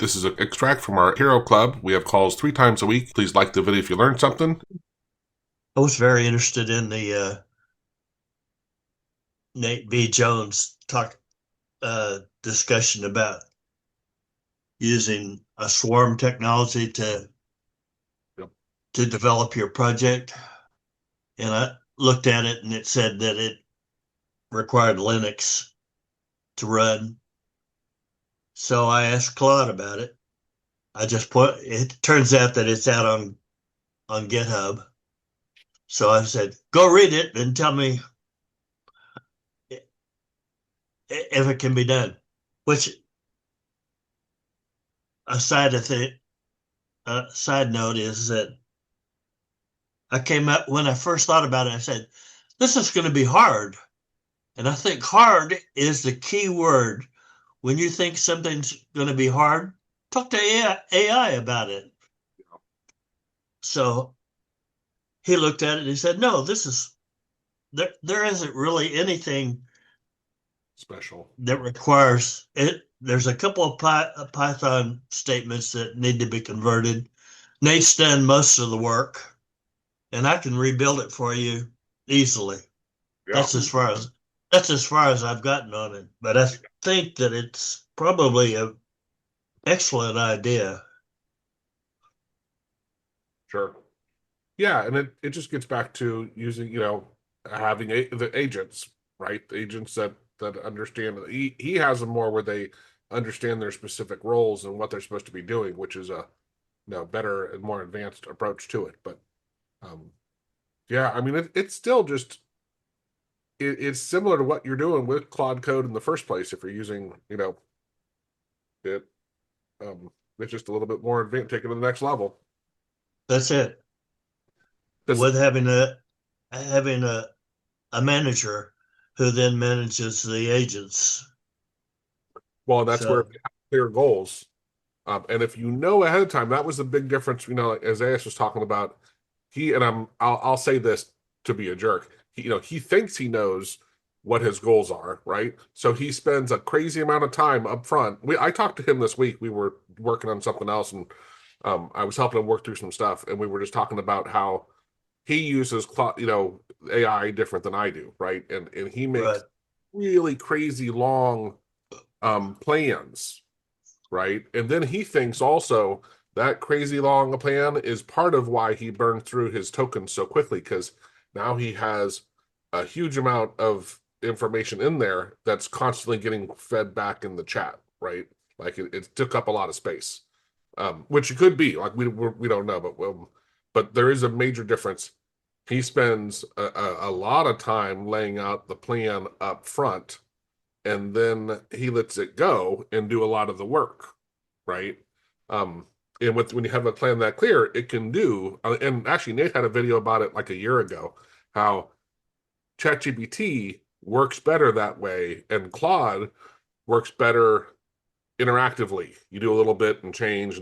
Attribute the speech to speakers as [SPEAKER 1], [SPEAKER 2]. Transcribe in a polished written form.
[SPEAKER 1] This is an extract from our Hero Club. We have calls 3 times a week. Please like the video if you learned something.
[SPEAKER 2] I was very interested in the Nate B. Jones talk discussion about using a swarm technology
[SPEAKER 1] Yep.
[SPEAKER 2] to develop your project. And I looked at it and it said that it required Linux to run. So I asked Claude about it. I just put it turns out that it's out on GitHub. So I said, go read it and tell me if it can be done. Which a side note is that I came up when I first thought about it, I said, this is going to be hard. And I think hard is the key word. When you think something's going to be hard, talk to AI about it. So he looked at it and he said, no, there isn't really anything
[SPEAKER 1] Special.
[SPEAKER 2] that requires it. There's a couple of Python statements that need to be converted. Nate's done most of the work, and I can rebuild it for you easily.
[SPEAKER 1] Yeah,
[SPEAKER 2] That's as far as that's as far as I've gotten on it. But I think that it's probably an excellent idea.
[SPEAKER 1] sure. Yeah, and it just gets back to using, having the agents, right? The agents that understand. He has them more where they understand their specific roles and what they're supposed to be doing, which is a better and more advanced approach to it. But um, yeah, I mean, it's still just it's similar to what you're doing with Claude Code in the first place. If you're using, it, it's just a little bit more advanced, taken to the next level.
[SPEAKER 2] That's it.
[SPEAKER 1] Because
[SPEAKER 2] With having a manager who then manages the agents.
[SPEAKER 1] well, that's where
[SPEAKER 2] So
[SPEAKER 1] you have clear goals. And if you know ahead of time, that was the big difference. Like as As was talking about, I'll say this to be a jerk. He thinks he knows what his goals are, right? So he spends a crazy amount of time up front. I talked to him this week. We were working on something else, and I was helping him work through some stuff, and we were just talking about how he uses AI different than I do, right? And he
[SPEAKER 2] right,
[SPEAKER 1] makes really crazy long plans, right? And then he thinks also that crazy long plan is part of why he burned through his tokens so quickly, because now he has a huge amount of information in there that's constantly getting fed back in the chat, right? Like it took up a lot of space, which it could be. Like we don't know, but there is a major difference. He spends a lot of time laying out the plan up front, and then he lets it go and do a lot of the work, right? Um, and when you have a plan that clear, it can do. And actually, Nate had a video about it like a year ago, how ChatGPT works better that way, and Claude works better interactively. You do a little bit and change,